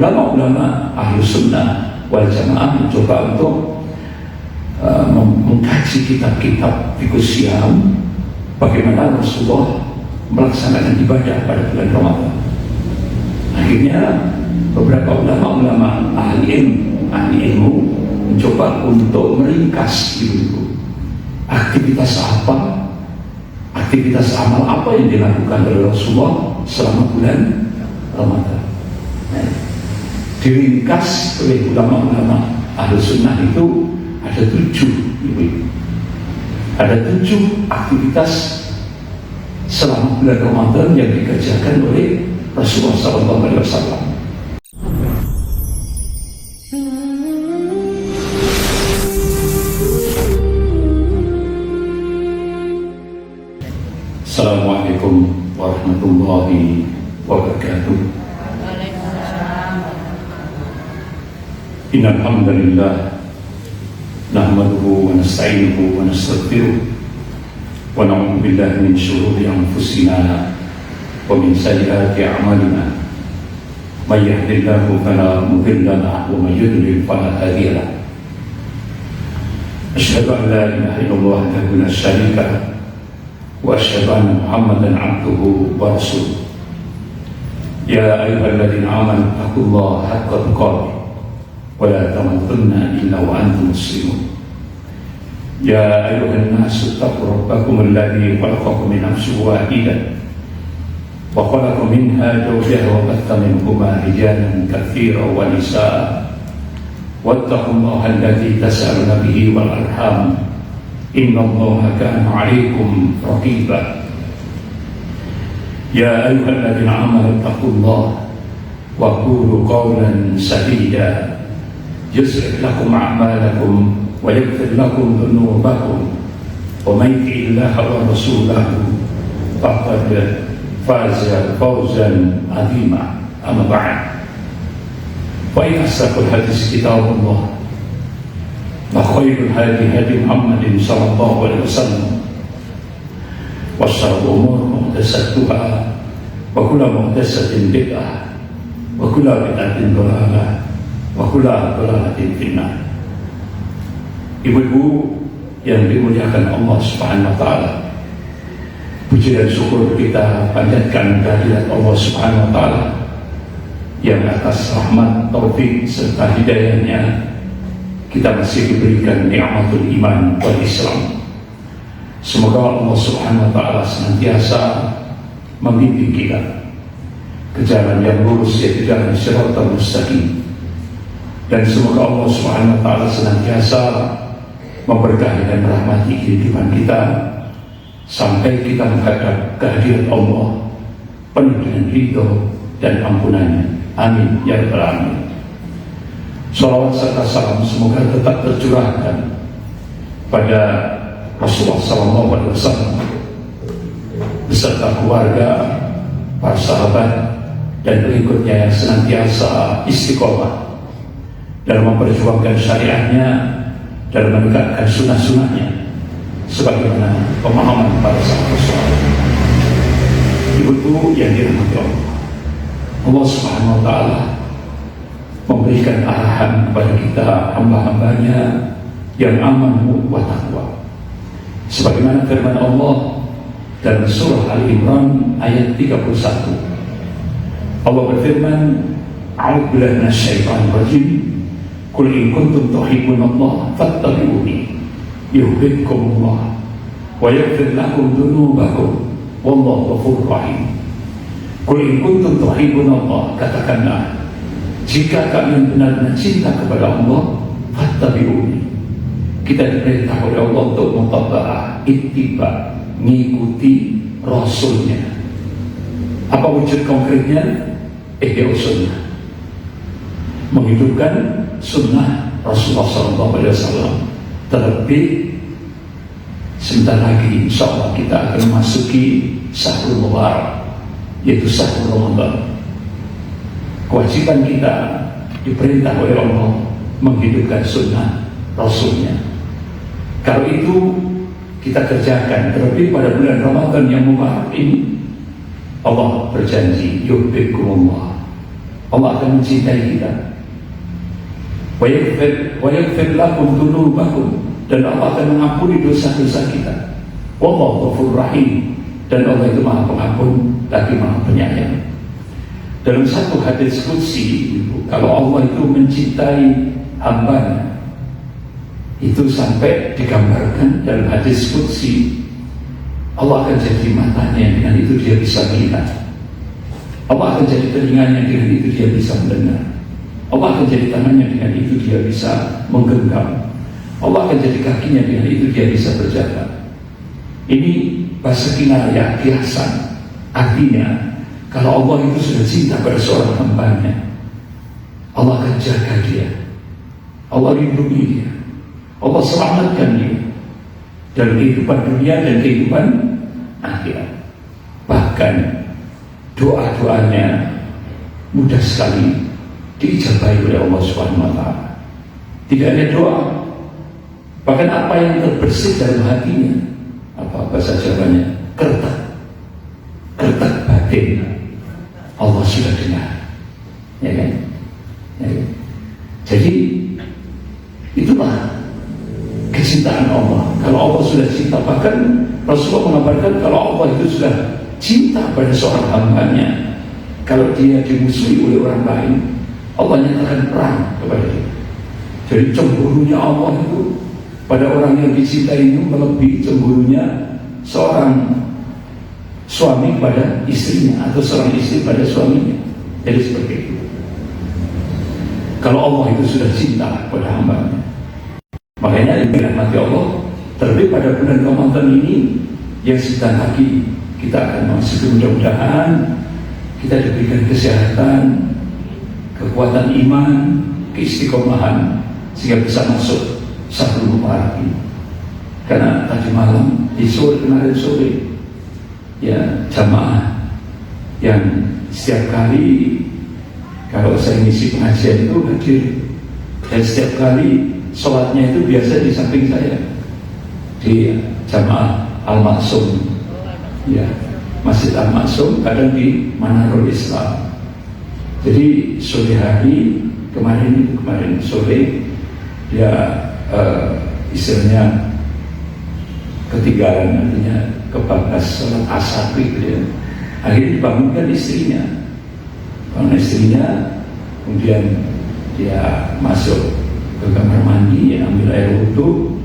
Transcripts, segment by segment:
ulama-ulama ahli sunnah wal jamaah mencoba untuk mengkaji kitab-kitab fiqh Syam, bagaimana Rasulullah melaksanakan ibadah pada bulan Ramadan. Akhirnya beberapa ulama-ulama ahli ilmu mencoba untuk meringkas itu aktivitas amal apa yang dilakukan oleh Rasulullah selama bulan Ramadan. Diringkas oleh ulama-ulama ahli sunnah itu ada 7 aktivitas selama bulan Ramadan yang dikerjakan oleh Rasulullah SAW. Assalamualaikum warahmatullahi wabarakatuh. Innal hamdalillah nahmaduhu wa nasta'inuhu wa nastaghfiruh wa na'udzu billahi min shururi anfusina wa min sayyiati a'malina. May yahdihillahu fala mudilla lahu wa may yudlil fala hadiya lahu. Asyhadu an la ilaha illallah wahdahu la syarika lahu wa asyhadu anna Muhammadan 'abduhu wa rasuluh. Ya ayyuhalladzina amanu taqullaha haqqa tuqatih wa la tamutunna illa wa antum muslimun. Ya ayyuhan nasu taqu rabbakum alladzi khalaqakum min nafsin wahidah wa khalaqa minha zawjaha wa batha minhuma rijalan katsiran wa nisaa wattaqullaha alladzi tas'aluna bihi wal arham innallaha kana 'alaykum raqiba. Ya ayyuhalladzina amanu taqullaha wa qulu qawlan sadida yuslih lakum a'malakum wa yaghfir lakum dhunubakum wa may yuti'illaha wa rasulahu faqad faza fawzan 'azima. Amma ba'd. Fa inna asdaqal hadits kitabullah wa khairul hadi hadi Muhammadin sallallahu alaihi wasallam wa syarrul umur muhdatsatuha wa kullu muhdatsatin bid'ah wa kullu bid'atin dhalalah wa kullu dhalalatin finnar. Ibu-ibu yang dimuliakan Allah Subhanahu wa taala, puji dan syukur kita panjatkan kehadirat Allah Subhanahu wa taala yang atas rahmat, taufik serta hidayahnya kita masih diberikan nikmatul iman wal Islam. Semoga Allah Subhanahu wa taala senantiasa membimbing kita ke jalan yang lurus, yaitu jalan Shiratal Mustaqim. Dan semoga Allah Subhanahu wa taala senantiasa memberkahi dan merahmati kehidupan kita sampai kita menghadap kehadirat Allah penuh dengan ridho dan ampunannya. Amin ya rabbal alamin. Salawat serta salam semoga tetap tercurahkan pada Rasulullah SAW beserta keluarga, para sahabat dan berikutnya yang senantiasa istiqomah dalam memperjuangkan syariatnya, dalam menegakkan sunnah-sunnahnya sebagaimana pemahaman para sahabat Rasulullah. Ibu-ibu yang dirahmati Allah, Allah Subhanahu wa taala memberikan arahan kepada kita hamba-hambanya yang aman wa taqwa. Sebagaimana firman Allah dalam surah Al-Imran ayat 31. Allah berfirman, A'udzu billahi minasyaitonir rajim. Qul in kuntum tuhibbunallaha fattabi'uni yuhibbukumullah wa yaghfir lakum dzunubakum wallahu ghafurur rahim. Qul in kuntum tuhibbunallaha, katakanlah, jika kalian benar-benar cinta kepada Allah, fattabi'uni. Kita diperintah oleh Allah untuk mutaba'ah, ittiba, mengikuti Rasulnya. Apa wujud konkretnya? Ihya sunnah, menghidupkan sunnah Rasulullah SAW. Terlebih sebentar lagi insya Allah kita akan memasuki Syahrul Mubarak, yaitu Syahrul Ramadan. Kewajiban kita diperintah oleh Allah menghidupkan sunnah Rasulnya. Kalau itu kita kerjakan, terlebih pada bulan Ramadan yang mubarak ini, Allah berjanji yuhibbukumullah Allah akan mencintai kita. Wa yaghfir lakum dzunubakum, dan Allah akan mengampuni dosa-dosa kita. Wallahu ghafurur rahim, dan Allah itu Maha Pengampun lagi Maha Penyayang. Dalam satu hadis qudsi, kalau Allah itu mencintai hambanya, itu sampai digambarkan dalam hadis qudsi, Allah akan jadi matanya, dengan itu dia bisa melihat. Allah akan jadi telinganya, dengan itu dia bisa mendengar. Allah akan jadi tangannya, dengan itu dia bisa menggenggam. Allah akan jadi kakinya, dengan itu dia bisa berjalan. Ini bahasa kinayah, kiasan. Artinya, kalau Allah itu sudah cinta pada seorang hambanya, Allah akan jaga dia, Allah lindungi dia, Allah selamatkan dia dalam kehidupan dunia dan kehidupan akhirat. Bahkan doa-doanya mudah sekali diijabahi oleh Allah Subhanahu wa Ta'ala. Tidak ada doa, bahkan apa yang terbersih dalam hatinya, apa bahasa Jawanya, kertak batin, Allah sudah dengar, ya kan? Ya kan? Jadi itulah kecintaan Allah. Kalau Allah sudah cinta, bahkan Rasulullah mengabarkan kalau Allah itu sudah cinta pada seorang hambanya, kalau dia dimusuhi oleh orang lain, Allah nyatakan perang kepada dia. Jadi cemburunya Allah itu pada orang yang dicintai itu melebihi cemburunya seorang suami pada istrinya, atau seorang istri pada suaminya. Jadi seperti itu. Kalau Allah itu sudah cinta pada hambanya, makanya dirahmati Allah, terlebih pada bulan Ramadan ini yang sedang lagi kita akan masuk, mudah-mudahan kita diberikan kesehatan, kekuatan iman, keistiqomahan, sehingga bisa masuk 10 Muharram ini. Karena tadi malam, di sore, kemarin sore, ya jamaah yang setiap kali kalau saya ngisi pengajian itu hadir, dan setiap kali sholatnya itu biasa di samping saya di jamaah Al-Maksum, ya Masjid Al-Maksum, kadang di Manarul Islam. Jadi sore hari kemarin sore dia istilahnya ketinggalan, artinya kebablas sholat asar gitu ya. Akhirnya dibangunkan istrinya, kemudian dia masuk ke kamar mandi, ambil air wudhu,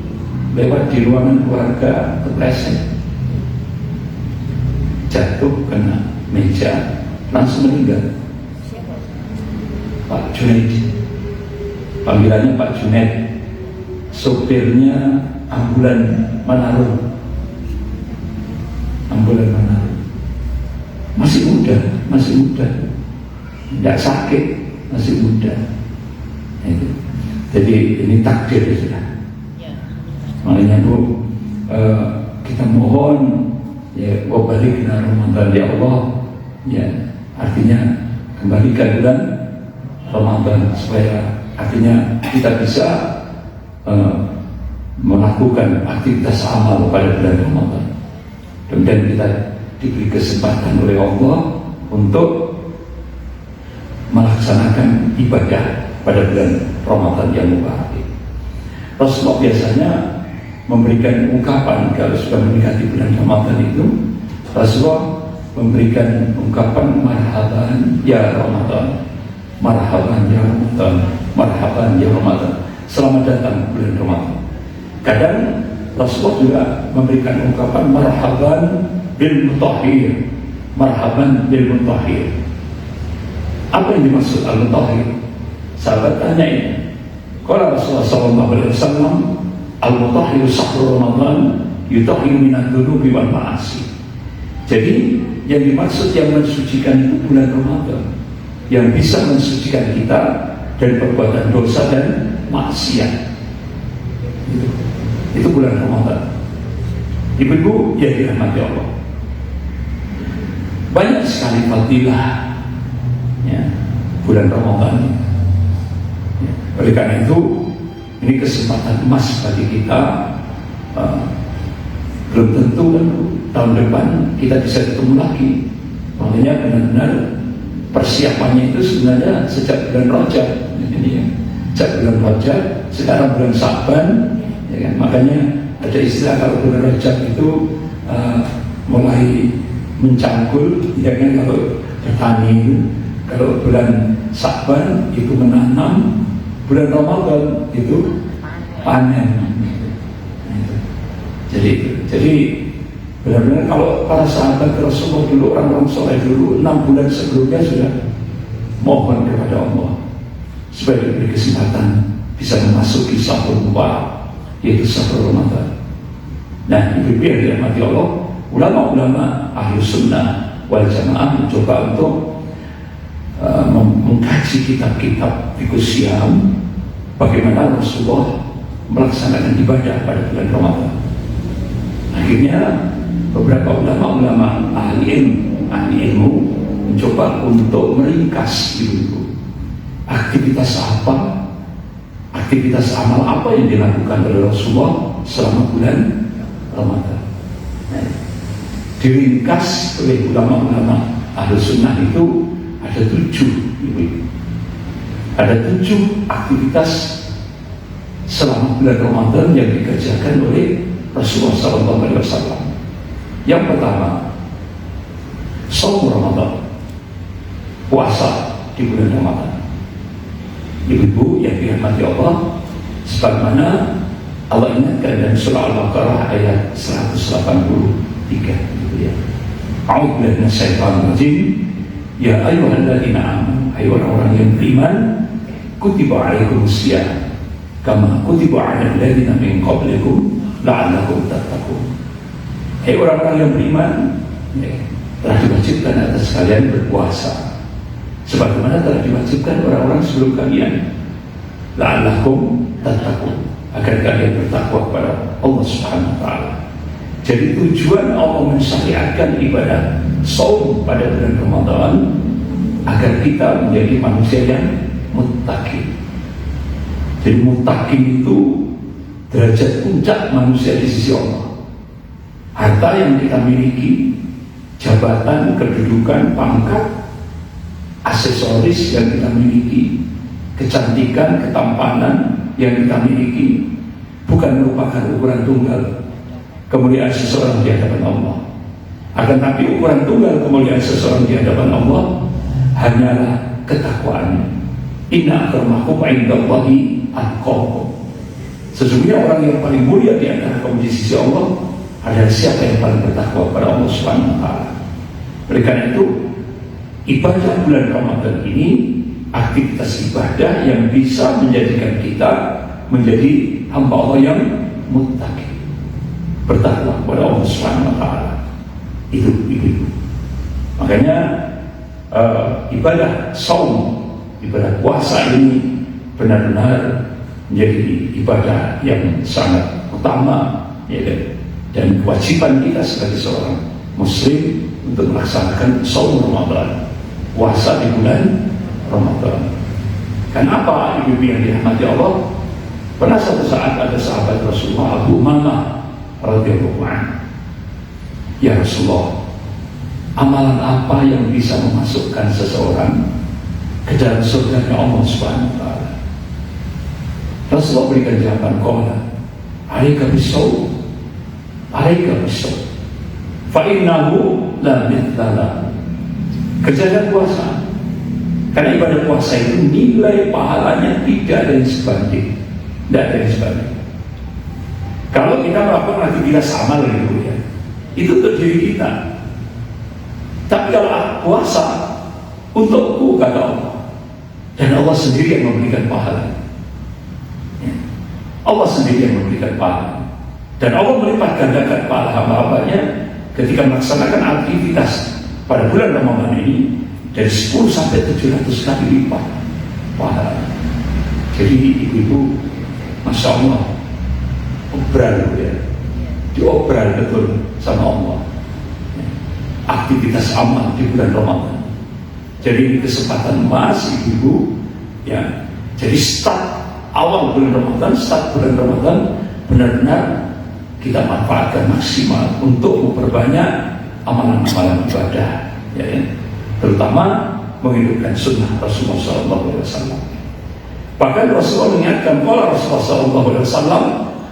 lewat di ruangan keluarga, kepleset, jatuh kena meja, langsung meninggal. Pak Junaid, panggilannya Pak Junaid, sopirnya ambulan Manado, masih muda, tidak sakit, masih muda. Itu. Jadi ini takdir sudah. Makanya Bu, kita mohon ya, balik Ramadan ya Allah, ya artinya kembalikan bulan Ramadan supaya artinya kita bisa melakukan aktivitas amal pada bulan Ramadan. Kemudian kita diberi kesempatan oleh Allah untuk melaksanakan ibadah pada bulan Ramadan yang mubarak. Rasulullah biasanya memberikan ungkapan kalau sudah mendekati bulan Ramadan itu, Rasulullah memberikan ungkapan marhaban ya Ramadan, marhaban ya Ramadan, marhaban ya Ramadan, selamat datang bulan Ramadan. Kadang Rasulullah juga memberikan ungkapan marhaban bil mutahhir, marhaban bil mutahhir. Apa yang dimaksud al-mutahhir? Sahabat tanya ini. Kalau Rasulullah SAW, al-mutahhir sahru Ramadan yutahhiru minad dunubi wal ma'asi. Jadi yang dimaksud yang mensucikan itu bulan Ramadan, yang bisa mensucikan kita dari perbuatan dosa dan maksiat. Itu bulan Ramadan. Ibu-ibu yang dirahmati Allah, banyak sekali fadilah ya, bulan Ramadan. Ya, oleh karena itu ini kesempatan emas bagi kita. Belum tentu kan tahun depan kita bisa ketemu lagi. Makanya benar-benar persiapannya itu sebenarnya sejak bulan Rajab ini ya. Sejak bulan Rajab, sekarang bulan Sa'ban ya kan? Makanya ada istilah kalau bulan Rajab itu mulai mencangkul ya kan, kalau petani itu. Kalau bulan Sa'ban itu menanam, bulan Ramadan itu panen. Jadi benar-benar kalau para sahabat Rasulullah dulu, orang-orang soleh dulu 6 bulan sebelumnya sudah mohon kepada Allah supaya diberi kesempatan bisa memasuki sahur mubarak, yaitu sahur Ramadan. Nah, itu yang dirahmati Allah, ulama-ulama ahli sunnah wal jamaah mencoba untuk mengkaji kitab-kitab fiqh Syiam, bagaimana Rasulullah melaksanakan ibadah pada bulan Ramadan. Akhirnya beberapa ulama-ulama ahli ilmu mencoba untuk meringkas itu aktivitas amal apa yang dilakukan oleh Rasulullah selama bulan Ramadan. Diringkas oleh ulama-ulama ahli sunnah itu ada 7 aktivitas selama bulan Ramadan yang dikerjakan oleh Rasulullah SAW. Yang pertama, shaum Ramadan, puasa di bulan Ramadan. Ibu-ibu yang dirahmati Allah, sebagaimana Allah ingatkan dalam surah Al-Baqarah ayat 183 ya. A'udzu billahi minasyaitonir rajim. Ya ayyuhalladzina amanu, hai orang-orang yang beriman, kutiba alaikumus syiyam kama kutiba 'alal ladzina min qablikum la'allakum tattaqun. Hai orang-orang yang beriman, telah diwajibkan atas kalian berpuasa sebagaimana telah diwajibkan orang-orang sebelum kalian, la'allakum tattaqun, agar kalian bertakwa kepada Allah Subhanahu wa taala. Jadi tujuan Allah mensyariatkan ibadah shaum pada bulan Ramadan agar kita menjadi manusia yang muttaqin. Jadi muttaqin itu derajat puncak manusia di sisi Allah. Harta yang kita miliki, jabatan, kedudukan, pangkat, aksesoris yang kita miliki, kecantikan, ketampanan yang kita miliki bukan merupakan ukuran tunggal kemuliaan seseorang di hadapan Allah. Akan tapi ukuran tunggal kemuliaan seseorang di hadapan Allah hanyalah ketakwaannya. Inna akramakum indallahi atqakum. Sesungguhnya orang yang paling mulia di antara kaum di sisi Allah adalah siapa yang paling bertakwa kepada Allah Subhanahu wa taala. Oleh karena itu, ibadah bulan Ramadan ini aktivitas ibadah yang bisa menjadikan kita menjadi hamba Allah yang muttaqin, bertakwa kepada Allah Subhanahu wa taala. Itu. Makanya ibadah shaum, ibadah puasa ini benar-benar menjadi ibadah yang sangat utama, ya kan? Dan kewajiban kita sebagai seorang muslim untuk melaksanakan shaum Ramadan, puasa di bulan Ramadan. Kenapa ibu yang dirahmati Allah? Pernah suatu saat ada sahabat Rasulullah, Abu Umamah radhiyallahu anhu, ya Rasulullah, amalan apa yang bisa memasukkan seseorang ke dalam surga Allah Subhanahu wa taala? Rasulullah berikan jawaban, qala alaika bis-shaum, alaika bis-shaum fa innahu la mithla. Kerjakan puasa, karena ibadah puasa itu nilai pahalanya tidak ada yang sebanding, tidak ada yang sebanding. Kalau kita melakukan aktivitas amal gitu ya, itu untuk diri kita. Tapi kalau puasa untukku, kata Allah, dan Allah sendiri yang memberikan pahala. Allah sendiri yang memberikan pahala, dan Allah melipat gandakan pahala hamba-hambanya ketika melaksanakan aktivitas pada bulan Ramadan ini dari 10 sampai 700 kali lipat pahala. Jadi ibu-ibu, masya Allah, obral ya, diobral betul sama Allah aktivitas amal di bulan Ramadan. Jadi ini kesempatan emas ibu-ibu ya. Jadi start awal bulan Ramadan, start bulan Ramadan benar-benar kita manfaatkan maksimal untuk memperbanyak amalan-amalan ibadah ya, ya. Terutama menghidupkan sunnah Rasulullah SAW. Bahkan Rasulullah mengingatkan, kalau Rasulullah SAW,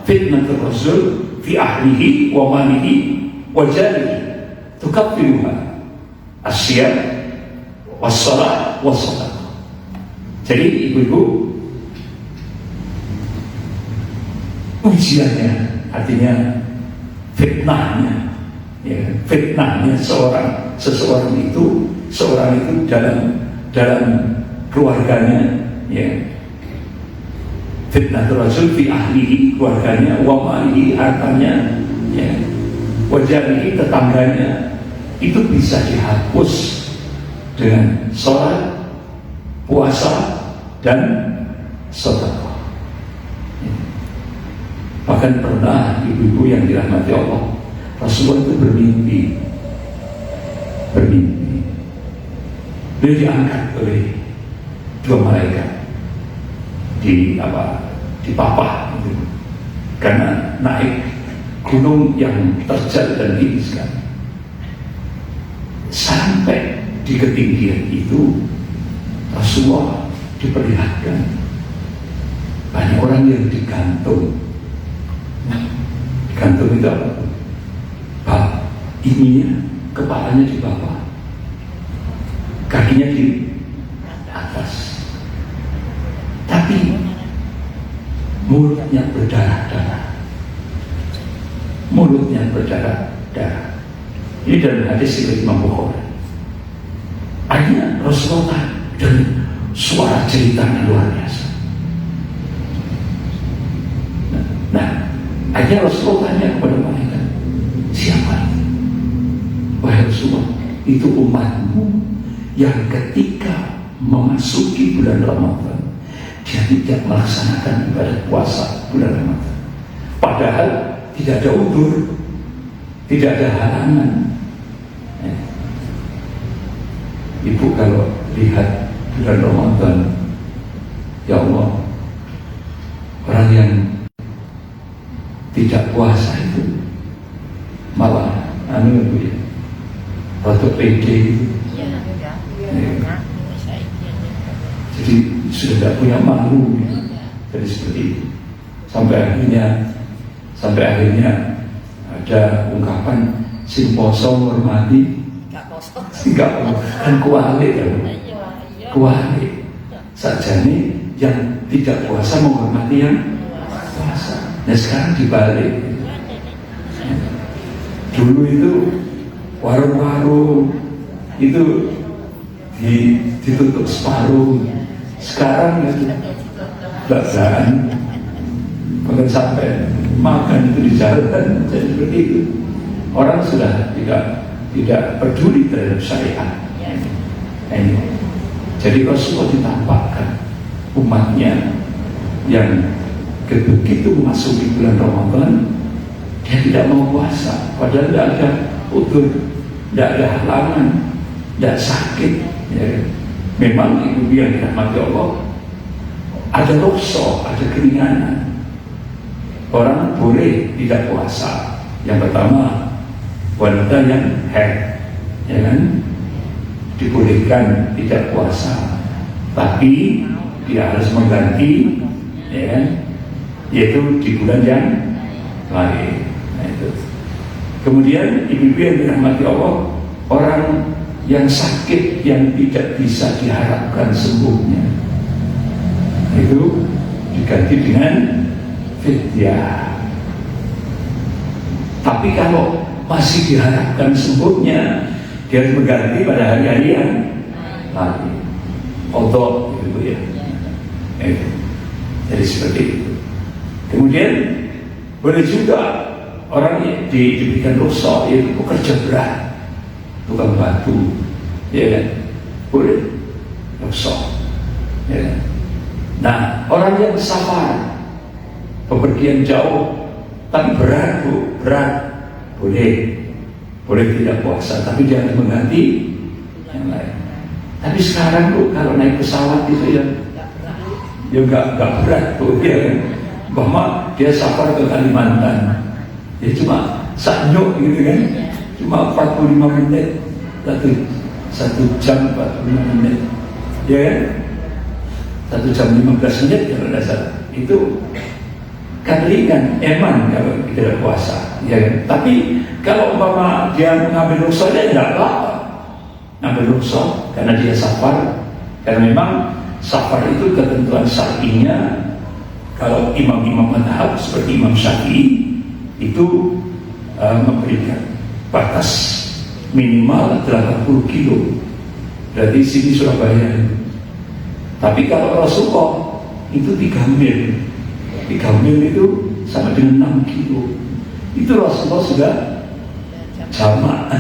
fitnatul Rasul fi ahlihi wa malihi wa jalihi tukaffiruha asyam wassalah wassadaqah. Jadi ibu-ibu, ujiannya artinya fitnahnya, ya, fitnahnya seseorang itu dalam keluarganya, ya, fitnah Rasul fi ahlihi, keluarganya, wa malihi, hartanya, ya, wa jarihi, tetangganya, itu bisa dihapus dengan sholat, puasa, dan sedekah. Bahkan pernah ibu-ibu yang dirahmati Allah, Rasulullah itu bermimpi. Beliau diangkat oleh dua malaikat di papah gitu. Karena naik gunung yang terjal dan tinggi sekali. Sampai di ketinggian itu Rasulullah diperlihatkan banyak orang yang digantung. Digantung itu apa? Ininya, kepalanya di bawah, kakinya di atas, tapi mulutnya berdarah-darah. Ini dalam hadis riwayat Imam Bukhari. Akhirnya Rasulullah dan suara ceritanya luar biasa. Nah, akhirnya Rasulullah tanya kepada malaikat, siapa ini? Wahai Rasulullah, itu umatmu yang ketika memasuki bulan Ramadan dia tidak melaksanakan ibadah puasa bulan Ramadan, padahal tidak ada udzur, tidak ada halangan. Ibu kalau lihat bulan Ramadan, ya Allah, orang yang tidak puasa itu malah ibu ya, waktu pede, jadi sudah tidak punya malu, jadi seperti itu. Sampai akhirnya ada ungkapan sing poso menghormati, enggak kan kuali sajane yang tidak puasa menghormati yang puasa. Nah sekarang dibalik. Dulu itu warung-warung itu ditutup separuh, sekarang itu baksan, bahkan sampai makan itu di jalan. Jadi seperti itu, orang sudah tidak peduli terhadap syariat. Ini jadi Rasulullah ditampakkan umatnya yang begitu memasuki bulan Ramadan dia tidak mau puasa, padahal tidak ada udzur, tidak ada halangan, tidak sakit, ya. Memang ibu yang dirahmati Allah, ada ruksa, ada keringanan. Orang boleh tidak puasa. Yang pertama, wanita yang haid, ya kan, dibolehkan tidak puasa, tapi dia harus mengganti, ya kan, yaitu di bulan yang lain. Nah, itu. Kemudian ibu-ibu yang dirahmati Allah, orang yang sakit yang tidak bisa diharapkan sembuhnya, itu diganti dengan fidyah. Tapi kalau masih diharapkan sembuhnya, dia harus mengganti pada hari-hari yang lain. Qadha gitu ya. Jadi seperti itu. Kemudian boleh juga orang diberikan ruksa, yaitu pekerja berat, tukang batu, ya kan, boleh ruksa, ya kan. Nah, orang yang safar, bepergian jauh tapi berat, boleh tidak puasa, tapi dia harus mengganti yang lain. Tapi sekarang kalau naik pesawat itu ya nggak berat ya kan. Bahwa dia safar ke Kalimantan, ya cuma sanyuk gitu kan, cuma 45 menit satu 1 jam 45 menit, ya kan? 1 jam 15 menit kalau tidak salah. Itu kan ringan, eman kalau kita puasa, ya kan? Tapi kalau umpama dia mengambil rukhsah, dia tidak apa-apa ngambil rukhsah karena dia safar. Karena memang safar itu ketentuan syar'inya. Kalau imam-imam madhab seperti Imam Syafi'i itu memberikan batas minimal 80 kilo dari sini Surabaya. Tapi kalau Rasulullah itu 3 mil. 3 mil itu sama dengan 6 kilo. Itu Rasulullah sudah jamak.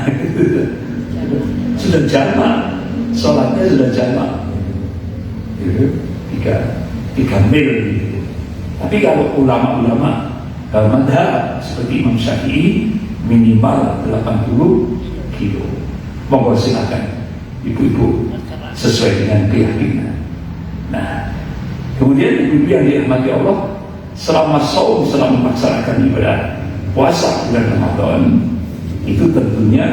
Sudah jamak, sholatnya sudah jamak. Tiga mil gitu. Tapi kalau ulama-ulama madhab seperti Imam Syafi'i minimal 80 kilo. Monggo silakan ibu-ibu sesuai dengan keyakinan. Nah, kemudian ibu-ibu yang dirahmati Allah, selama saum, selama melaksanakan ibadah puasa bulan Ramadan, itu tentunya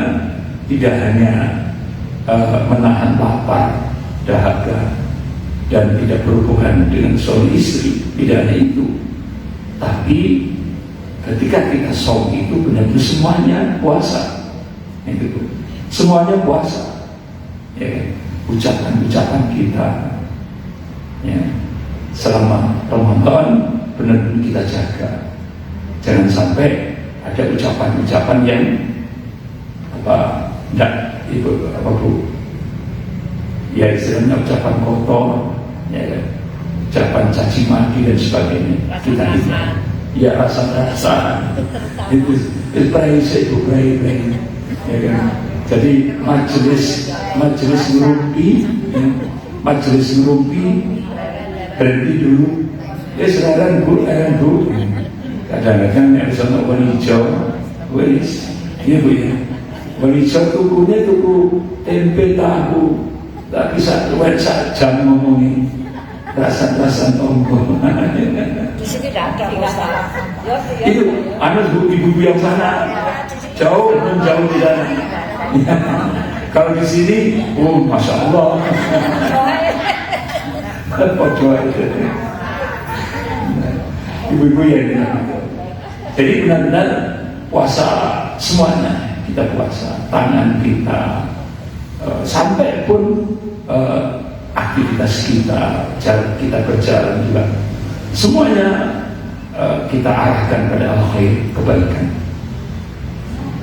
tidak hanya menahan lapar, dahaga, dan tidak berhubungan dengan suami istri, tidak hanya itu. Tapi ketika kita saum itu benar-benar semuanya puasa, itu semuanya puasa, ya, ucapan-ucapan kita, ya, selama Ramadan benar-benar kita jaga. Jangan sampai ada ucapan-ucapan yang Bu, ya istilahnya ucapan kotor, ya, ucapan caci maki dan sebagainya. Kita ya rasa-rasa itu berai, ya kan? Jadi majelis ngerumpi berhenti dulu. Ya sekarang Bu, kadang-kadang yang bisa nonton hijau, wis, iya Bu ya. Hijau tukunya tuku tempe tahu, tak bisa luar jam ngomongin rasa-rasa tonggo. Di sini tidak ada masalah. Itu ibu-ibu yang sana jauh di sana. Kalau di sini, masya Allah. Ibu-ibu yang dinamakan. Jadi benar-benar puasa semuanya kita puasa, tangan kita, sampai pun aktivitas kita, cara kita berjalan juga, semuanya kita arahkan pada al-khair, kebaikan.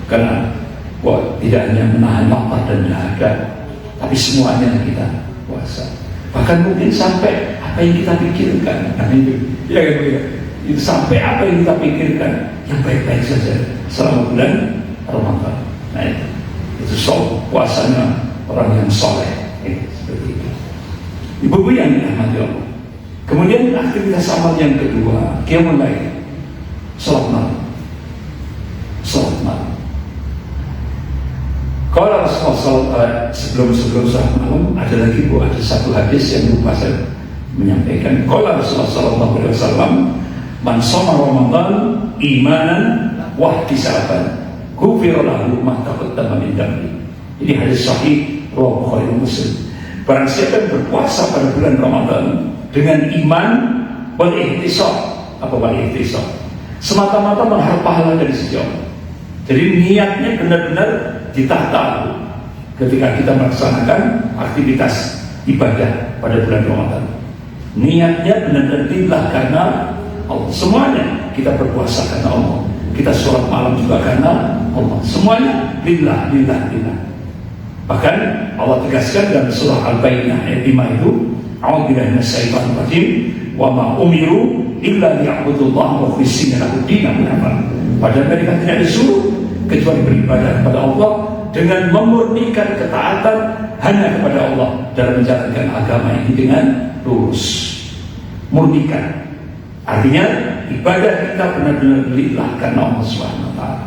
Karena tidak hanya menahan lapar dan dahaga, tapi semuanya kita puasa. Bahkan mungkin sampai apa yang kita pikirkan, ya kan, itu sampai apa yang kita pikirkan yang baik-baik saja selama bulan Ramadan. Nah itu puasanya orang yang soleh, seperti itu. Ibu-ibu yang dirahmati Allah. Kemudian aktivitas amal yang kedua, qiyamul lail, salat malam. Kalau Rasulullah sebelum salat malam ada lagi ada satu hadis yang lupa saya menyampaikan. Kalau Rasulullah Sallallahu Alaihi Wasallam, man shoma Ramadan imanan wa ihtisaban ghufira lahu ma taqaddama min dhanbi. Ini hadis sahih riwayat Bukhari dan Muslim. Barang siapa yang berpuasa pada bulan Ramadan dengan iman wal ihtisab, semata-mata mengharap pahala dari sisi Allah. Jadi niatnya benar-benar ditata ketika kita melaksanakan aktivitas ibadah pada bulan Ramadan. Niatnya benar-benar lillah karena Allah. Semuanya kita berpuasa karena Allah. Kita sholat malam juga karena Allah. Semuanya lillah. Bahkan Allah tegaskan dalam surah Al-Baqarah ayat 5 itu, a'udzubillahi minasyaitonir rajim, wa ma umiru illa liya'budullaha mukhlishina lahu din hunafa. Padahal mereka tidak disuruh kecuali beribadah kepada Allah dengan memurnikan ketaatan hanya kepada Allah dalam menjalankan agama ini dengan lurus. Murnikan. Artinya ibadah kita benar-benar lillah karena Allah Subhanahu wa taala.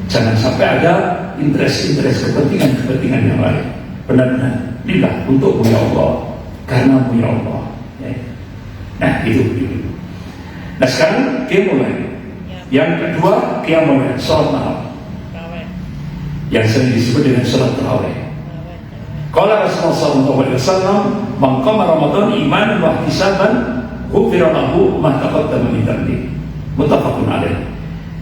Jangan sampai ada interest kepentingan yang lain. Benar-benar lillah untuk punya Allah, karena punya Allah. Ya. Nah itu. Nah sekarang qiyamul lail. Yang kedua qiyamul lail, salat malam. Yang sering disebut dengan salat tarawih. Qala Rasulullah sallallahu alaihi wasallam, "Man qama Ramadan imanan wa ihtisaban, ghufira lahu ma taqaddama min dhanbi." Muttafaqun alaih.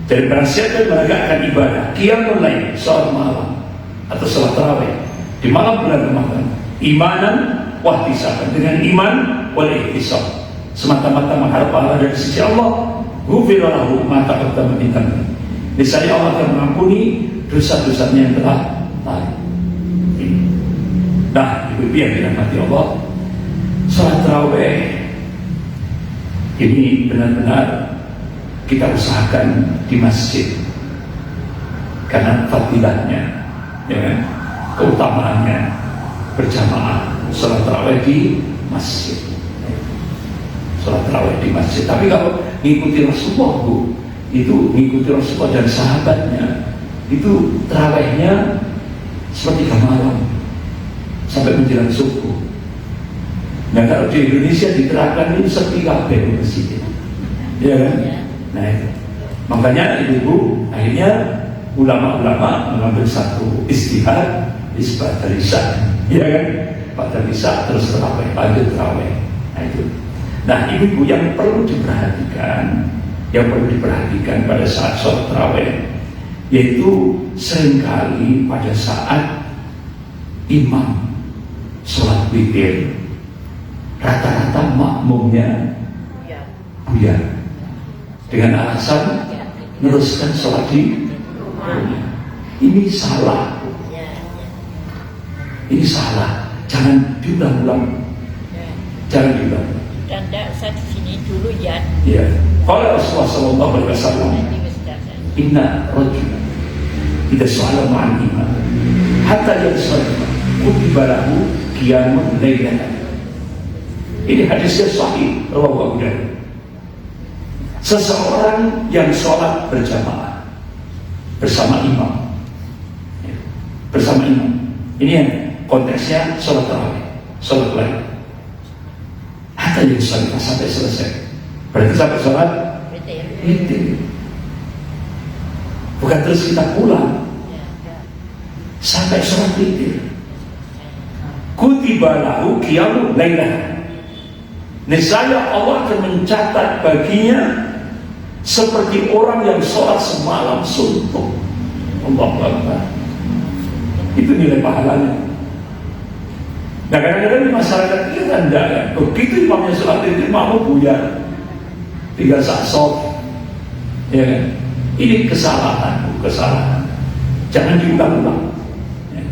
Jadi barang siapa yang menegakkan ibadah qiyamul lail, salat malam atau salat tarawih di malam bulan Ramadan, imanan wa ihtisaban, dengan iman wal ihtisab, semata-mata mengharap pahala dari sisi Allah, ghufira lahu ma taqaddama min dhanbi. Niscaya Allah akan mengampuni dosa-dosanya yang telah lalu. Nah, ibu yang dirahmati Allah, salat tarawih ini benar-benar kita usahakan di masjid karena fadilahnya, ya kan? Keutamaannya berjamaah salat tarawih di masjid. Salat tarawih di masjid. Tapi kalau mengikuti Rasulullah, Bu, itu mengikuti Rasulullah dan sahabatnya, itu tarawihnya seperti malam sampai menjelang subuh. Nah, kalau di Indonesia diterapkan ini sepi kabeh masjid, ya kan? Nah itu, makanya ibu akhirnya ulama-ulama mengambil satu istihad isbat risah, ya kan? Pada risah terus terawih, lanjut terawih. Nah itu. Nah ibu yang perlu diperhatikan pada saat sholat terawih, yaitu seringkali pada saat imam sholat witir, rata-rata makmumnya buyar dengan alasan meneruskan sholat di rumah. Ini salah. Ini salah. Jangan diulang-ulang. Jangan diulang. Dan saya di sini dulu ya. Ya. Qala Rasulullah sallallahu alaihi wasallam, "Inna rajulan idza shalla ma'al imam hatta yansarifa kutiba lahu qiyamun lailatan." Ini hadisnya sahih, rawahu Abu Dawud. Seseorang yang sholat berjamaah bersama imam, ini yang konteksnya sholat tarawih, sholat lain, hatta yang sampai selesai. Berarti sampai sholat witir. Bukan terus kita pulang, sampai sholat witir. Kutiba lahu qiyamul lailah. Niscaya Allah akan mencatat baginya seperti orang yang sholat semalam suntuk. Allahu Akbar. Itu nilai pahalanya. Nah kadang-kadang di masyarakat kita enggak ya. Begitu imamnya sholat itu mau buyar, tinggal saksof, ya kan? Ini kesalahan. Jangan diulang-ulang. Ya.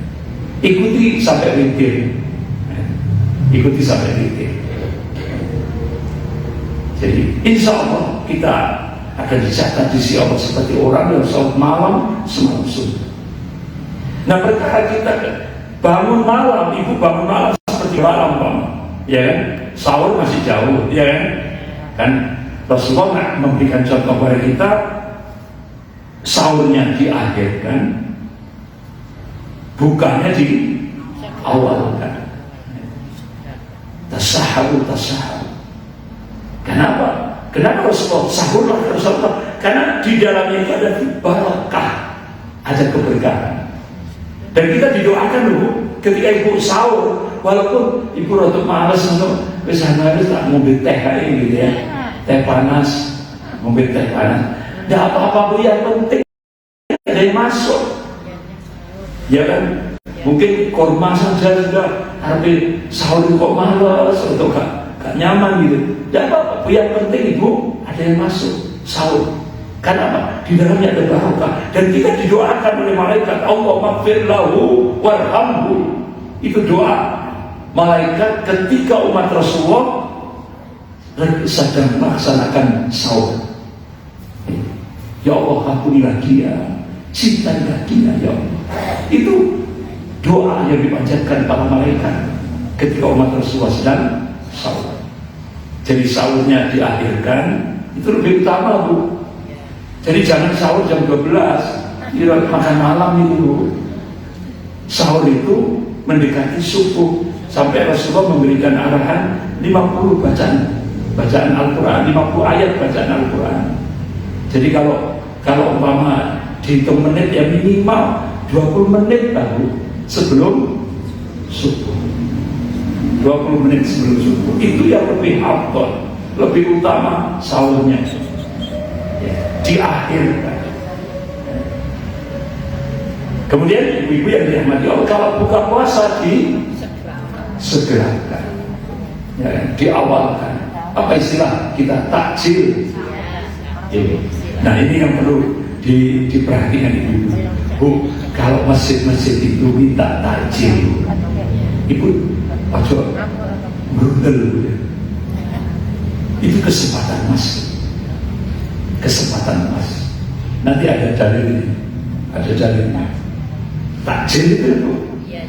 Ikuti sampai witir. Ikuti sampai witir. Jadi insya Allah kita akan dicatat di sisi Allah seperti orang yang sholat malam semalam suntuk. Nah perkara kita bangun malam, ibu bangun malam seperti malam, ya kan? Sahur masih jauh, ya kan? Kan Rasulullah memberikan contoh kepada kita, sahurnya diakhirkan, bukanya di awal kan. Tasaharu. Kenapa? Kenapa Rasulullah sahurlah Rasulullah? Karena di dalamnya itu ada barakah, ada keberkahan. Dan kita didoakan dulu ketika ibu sahur, walaupun ibu rotok malas untuk misalnya tak ngombe teh kayak gitu ya, teh panas, ngombe teh panas. Tidak apa-apa, Bu, yang penting ada yang masuk, ya kan? Mungkin korma saja sudah, tapi sahur kok malas atau gak nyaman gitu. Tidak apa-apa, yang penting ibu ada yang masuk sahur. Karena apa? Di dalamnya ada barokah. Dan kita didoakan oleh malaikat, Allah maghfir lahu warhamhu. Itu doa malaikat ketika umat Rasulullah sedang melaksanakan sahur. Ya Allah, ampunilah dia, cintailah dia, ya Allah. Itu doa yang dipanjatkan para malaikat ketika umat Rasulullah sedang sahur. Jadi sahurnya diakhirkan, itu lebih utama, Bu. Jadi jangan sahur jam 12, makan malam itu. Sahur itu mendekati subuh, sampai Rasulullah memberikan arahan 50 bacaan Al-Quran, 50 ayat bacaan Al-Quran. Jadi kalau umpama dihitung menit ya minimal 20 menit baru sebelum subuh. 20 menit sebelum subuh itu yang lebih afdal, lebih utama sahurnya diakhirkan. Kemudian ibu-ibu yang dirahmati Allah, kalau buka puasa segerakan, ya, diawalkan. Apa istilah kita, takjil. Nah, ini yang perlu diperhatikan ibu. Bu, kalau masjid-masjid itu minta takjil, ibu ojo brudel. Itu kesempatan mas, nanti ada dalilnya, takjil itu bu.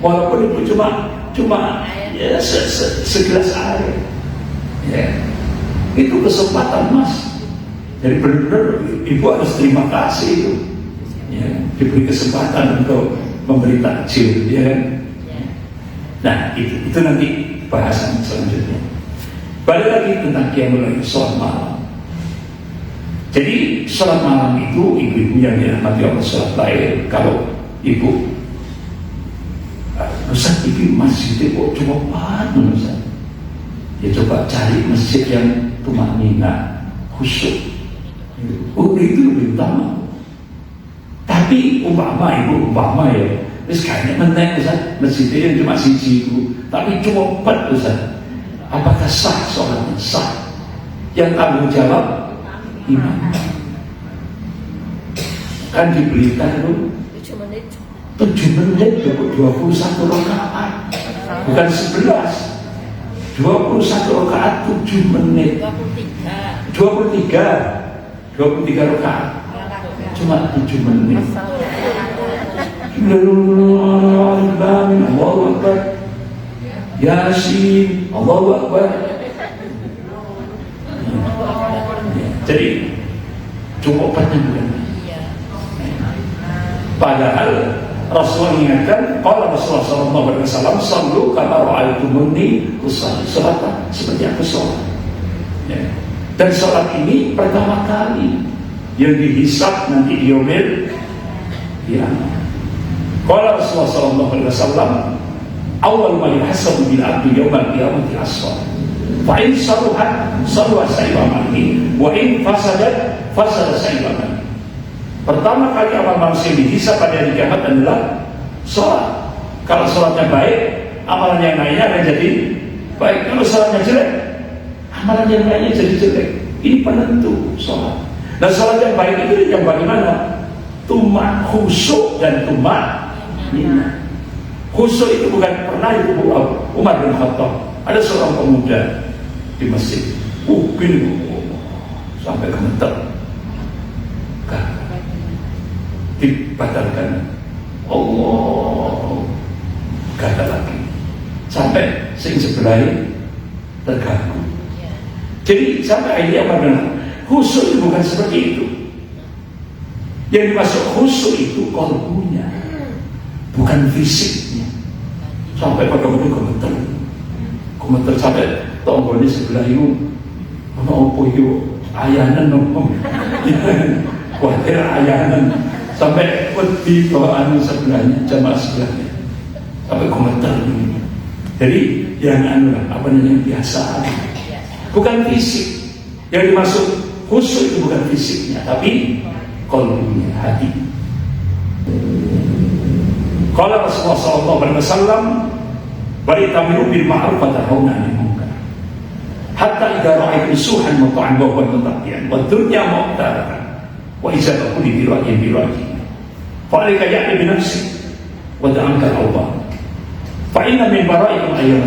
Walaupun ibu cuma ya segelas air, ya, itu kesempatan mas. Jadi benar-benar ibu harus terima kasih itu, ya, diberi kesempatan untuk memberi takjil, ya kan? Nah, itu nanti bahasan selanjutnya. Balik lagi tentang qiyamul lail, sholat malam. Jadi sholat malam itu ibu-ibu yang dirahmati Allah, sholat lail. Kalau ibu Ustaz, ini masjid kok cuma panas, Ustaz? Ya coba cari masjid yang tumanina, khusyuk. Oh, itu lebih utama. Tapi umpama ya, terus kayaknya menteng Ustaz, masjidnya yang cuma siji itu, tapi cuma 4 Ustaz. Apakah sah sholatnya? Sah. Yang tanggung jawab imam. Kan diberikan lu 7 menit 21 rakaat, bukan 11. 21 rakaat 7 menit. 23 rakaat cuma 7 menit. Allahu Akbar, Yasin, Allahu Akbar. Jadi cukup panjang. Padahal Rasulullah mengingatkan, kalau Rasulullah SAW sallu kama ra'aitumuni usalli, salat seperti aku sholat. Ya. Dan sholat ini pertama kali yang dihisab nanti di yaumil qiyamah. Kalau Rasulullah SAW, awal ma yuhasabu bil abdi yaumal qiyamati as-shalah. Fa in saluhat sa'iru amalihi, wa in fasadat fasada sa'iru amalihi. Pertama kali amal manusia dihisab pada hari kiamat adalah sholat. Kalau sholatnya baik, amalan yang lainnya akan jadi baik. Kalau sholatnya jelek, amalan yang lainnya jadi jelek. Ini penentu sholat. Dan sholat yang baik itu yang bagaimana? Tumak khusyuk dan tumak nina. Khusyuk itu bukan pernah itu Umar bin Khattab. Ada seorang pemuda di masjid, sampai gemeter, dibatalkan. Allah, gak ada lagi. Sampai sing sebelah terganggu. Jadi sampai akhirnya apa benar? Khusyuk itu bukan seperti itu. Yang dimaksud khusyuk itu kalbunya, bukan fisiknya. Sampai pada gemeter sampai tonggolnya sebelah itu, apa itu ayanan ngomong, khawatir ayanan. Sampai di bawaan sebelahnya, jamaah sebelahnya, sampai komentar ini. Jadi yang apa namanya biasa, bukan fisik. Yang dimaksud khusyuk itu bukan fisiknya, tapi qalbunya, hati. Qala Rasulullah SAW, "Baritamiru bil ma'ruf wa tanhauna 'anil munkar. Hatta idza ra'aytum suhan muta'an wa mutaqiyan wa dunya mu'taratan wa idza kulli bira'in fa'alika ya'ti bi nafsi wa da'anka Allah. Fa inna min bara'ikum ayyam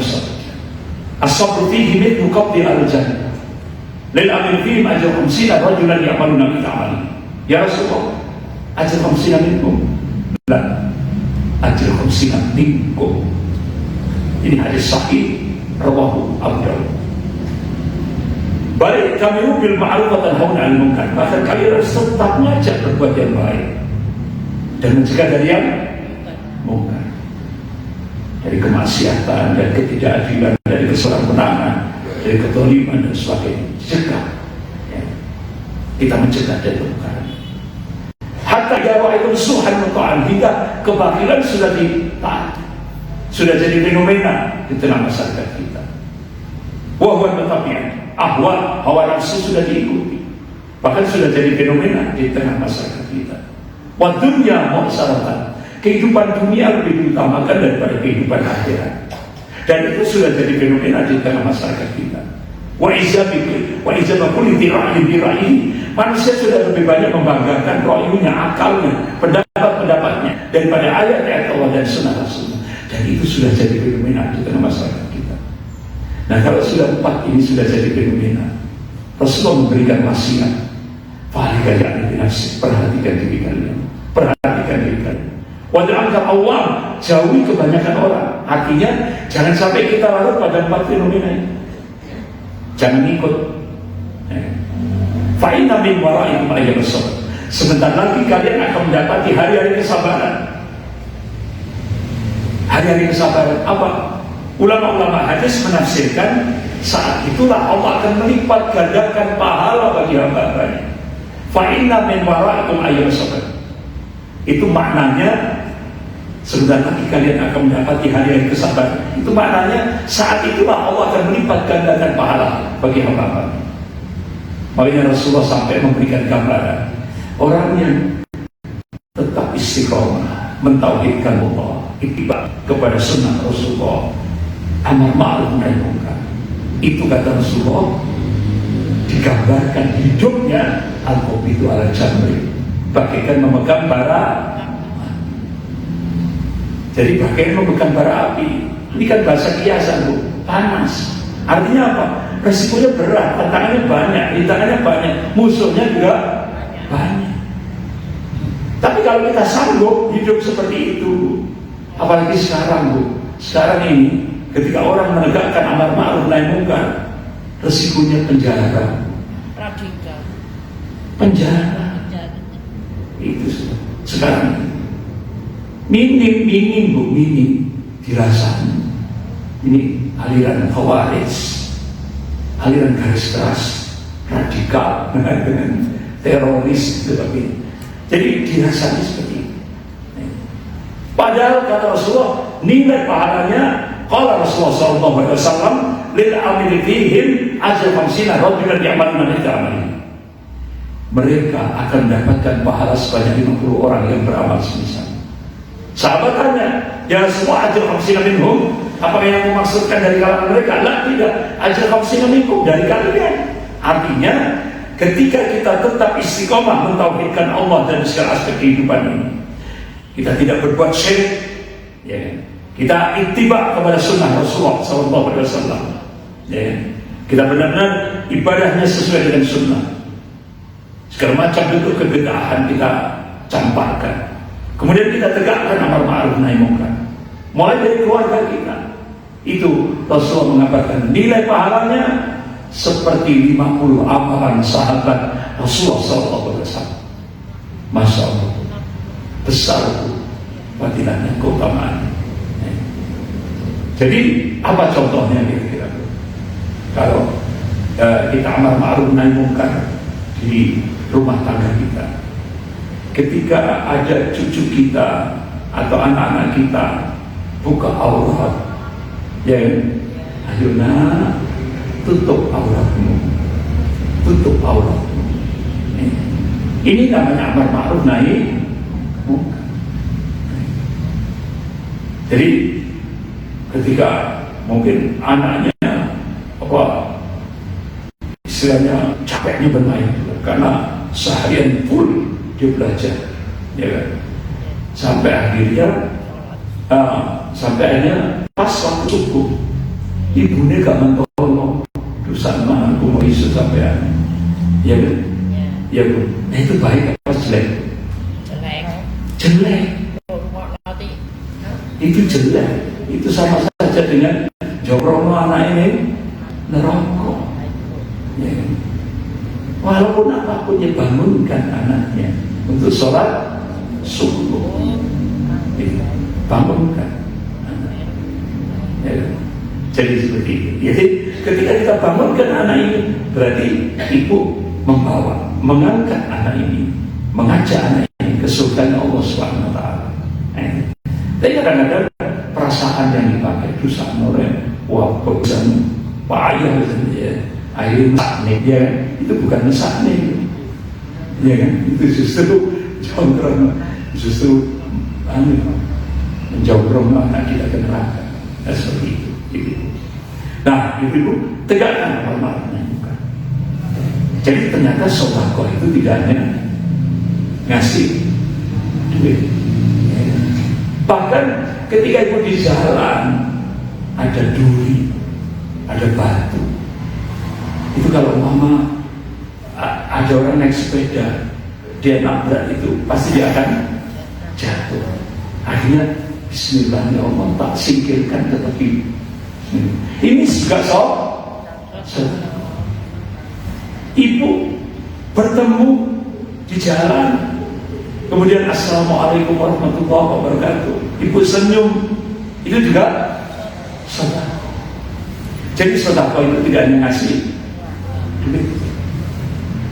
as-sabr fihi mithlu qabdi al-jannah lil amin fihi ajr 50 rajulan ya'maluna bi ta'amali." Ya Rasulullah, ajr 50 minkum? La, ajr 50 minkum. Ini hadis sahih rawahu Abu Dawud. Baik, kami bil ma'ruf wa tanhauna 'anil munkar. Maka kalian harus tetap mengajak berbuat yang baik dan mencegah dari yang mungkar, dari kemaksiatan dan ketidakadilan, dari keserampangan, dari kezaliman dan sebagainya. Cegah, ya. Kita mencegah dari kemungkaran. Hatta jawa itu suhan muta'an, hingga kebakilan sudah ditaati, sudah jadi fenomena di tengah masyarakat kita. Wahwan betapian, ahwa, hawa nafsu sudah diikuti, bahkan sudah jadi fenomena di tengah masyarakat kita. Wa dunya mu'saratan, kehidupan dunia lebih diutamakan daripada kehidupan akhirat, dan itu sudah jadi fenomena di tengah masyarakat kita. Wa izabakulli dira'i, manusia sudah lebih banyak membanggakan ro'yunya, akalnya, pendapat-pendapatnya daripada ayat-ayat Allah dan sunnah Rasul. Dan itu sudah jadi fenomena di tengah masyarakat kita. Nah, kalau sudah empat ini sudah jadi fenomena, Rasulullah memberikan wasiat, perhatikan diri kalian, perhatikan diri kalian. Wadra'angka Allah, jauhi kebanyakan orang. Artinya jangan sampai kita larut pada empat fenomena ini. Jangan ikut. Fa'inna min wara'ikum ayyam as-sabr. Sebentar lagi kalian akan mendapati hari-hari kesabaran. Hari-hari kesabaran apa? Ulama-ulama hadis menafsirkan saat itulah Allah akan melipat gandakan pahala bagi hamba-hambanya. Fa'inna min wara'ikum ayyam as-sabr. Itu maknanya sebentar lagi kalian akan mendapati hari-hari kesabaran. Itu maknanya saat itulah Allah akan melipat gandakan pahala bagi hamba-hambanya. Makanya Rasulullah sampai memberikan gambaran orang yang tetap istiqomah mentauhidkan Allah, ittiba kepada sunnah Rasulullah, amar ma'ruf nahi munkar. Itu kata Rasulullah digambarkan hidupnya al-qabidu ala jamri, bagaikan memegang bara. Jadi bagaikan memegang bara api. Ini kan bahasa kiasan, Bu, panas. Artinya apa? Resikonya berat, tantangannya banyak, rintangannya banyak, musuhnya juga banyak. Tapi kalau kita sanggup hidup seperti itu, apalagi sekarang, Bu, sekarang ini ketika orang menegakkan amar ma'ruf nahi munkar, resikonya penjara, radikal, penjara. Itu sekarang minim, Bu, minim dirasakan. Ini aliran khawarij, aliran garis keras, radikal, dengan teroris, tetapi jadi dirasanya seperti itu. Padahal kata Rasulullah, nilai pahalanya, qala Rasulullah sallallahu alaihi wasallam, lil amili fihim ajr 50 rajulan ya'maluna mithla amali. Mereka akan mendapatkan pahala sebanyak 50 orang yang beramal semisal. Sahabat tanya, ya semua ajr 50 minhum, apakah yang memaksudkan dari kalangan mereka? Lah, tidak, ajr 50 minhum dari kalian. Artinya ketika kita tetap istiqomah mentauhidkan Allah dan segala aspek kehidupan ini, kita tidak berbuat syirik, ya, kita ittiba kepada sunnah Rasulullah SAW, ya, kita benar-benar ibadahnya sesuai dengan sunnah. Segala macam bentuk kebidahan kita camparkan. Kemudian kita tegakkan amar ma'ruf nahi munkar, mulai dari keluarga kita. Itu Rasulullah mengabarkan nilai pahalanya seperti 50 amalan sahabat Rasulullah SAW. Masya Allah, besar fadilahnya, keutamaannya. Jadi apa contohnya kira-kira? Kalau kita amar ma'ruf nahi munkar di rumah tangga kita, ketika ada cucu kita atau anak-anak kita buka aurat, ya, ayo nak, tutup auratmu, tutup auratmu. Ini namanya amar ma'ruf nahi munkar. Jadi ketika mungkin anaknya istilahnya capeknya bermain karena seharian full dia belajar, ya kan? Sampai akhirnya pas waktu subuh ibunya gak mentolong, dosa mah aku mau isu sampean, ya kan? Ya Bu, nah itu baik apa jelek? Jelek. Itu jelek. Itu sama saja dengan jokrono anak ini neraka, ya kan? Walaupun apapun yang bangunkan anaknya untuk sholat subuh, bangunkan anaknya, ya kan? Jadi seperti itu. Jadi ketika kita bangunkan anak ini, berarti ibu mengangkat anak ini, mengajak anak ini ke surga Allah Subhanahu wa Ta'ala. Tapi kadang-kadang perasaan saan yang dipakai itu saan orang wah pesan payah ya. Akhirnya mesakne ya, itu bukan mesakne ya kan, itu justru jonggrong, justru menjonggrong anak kita ke neraka. Seperti itu, gitu. Nah, ibu tegakkan hormatnya bukan. Jadi ternyata sedekah itu tidak hanya ngasih duit. Bahkan ketika ibu di jalan ada duri, ada batu, itu kalau mama ada orang naik sepeda dia nabrak itu pasti dia akan jatuh. Akhirnya Bismillah ya Allah tak singkirkan ke tepi. Ini juga ibu bertemu di jalan, kemudian Assalamualaikum warahmatullahi wabarakatuh, ibu senyum, itu juga sedekah. Jadi sedekah itu tidak hanya ngasih duit,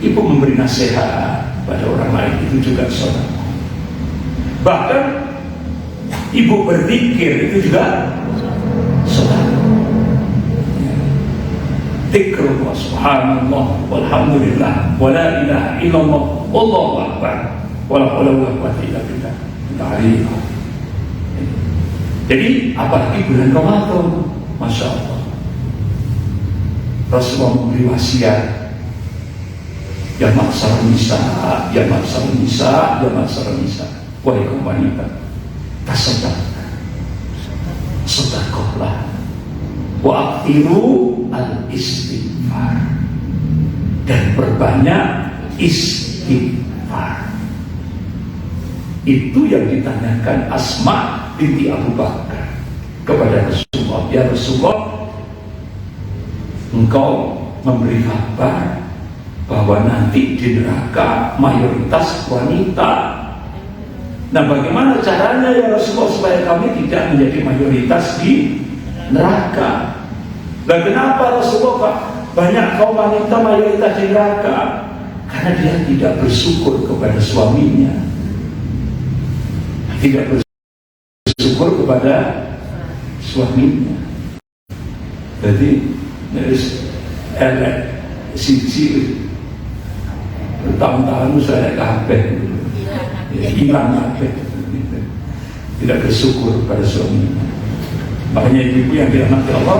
ibu memberi nasihat pada orang lain, itu juga sedekah. Bahkan ibu berzikir itu juga sedekah. Zikrullah subhanallah walhamdulillah wa la ilaha illallah wallahu akbar wa la haula wa la quwwata illa billah. Jadi apalagi bulan Ramadan, Masya Allah, Rasulullah memberi wasiat, ya maksar nisa, ya maksar nisa, ya maksar nisa, wahai kaum wanita, sedekahlah, wa akhiru al-istighfar, dan perbanyak istighfar. Itu yang ditanyakan Asma binti Abu Bakar kepada Rasulullah, ya Rasulullah, engkau memberi kabar bahwa nanti di neraka mayoritas wanita. Nah, bagaimana caranya ya Rasulullah supaya kami tidak menjadi mayoritas di neraka? Dan kenapa Rasulullah Pak banyak kaum wanita mayoritas di neraka? Karena dia tidak bersyukur kepada suaminya, tidak bersyukur kepada suaminya. Jadi sisi bertahun-tahun saya kabeh hilang kabeh, tidak bersyukur kepada suaminya. Makanya ibu yang dirahmati Allah,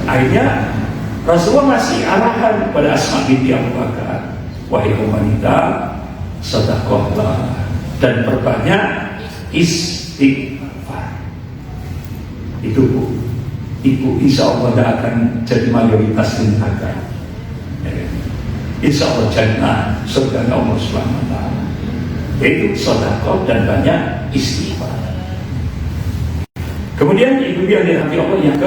akhirnya Rasulullah masih arahan kepada Asma binti Abu Bakar, wahai kaum wanita, sedekahlah dan perbanyak istighfar. Itu bu, ibu insya Allah tidak akan jadi mayoritas di neraka. Insya Allah jannah surga Allah Subhanahu wa ta'ala. Itu sedekah dan banyak istighfar. Kemudian ibu yang dirahmati Allah yang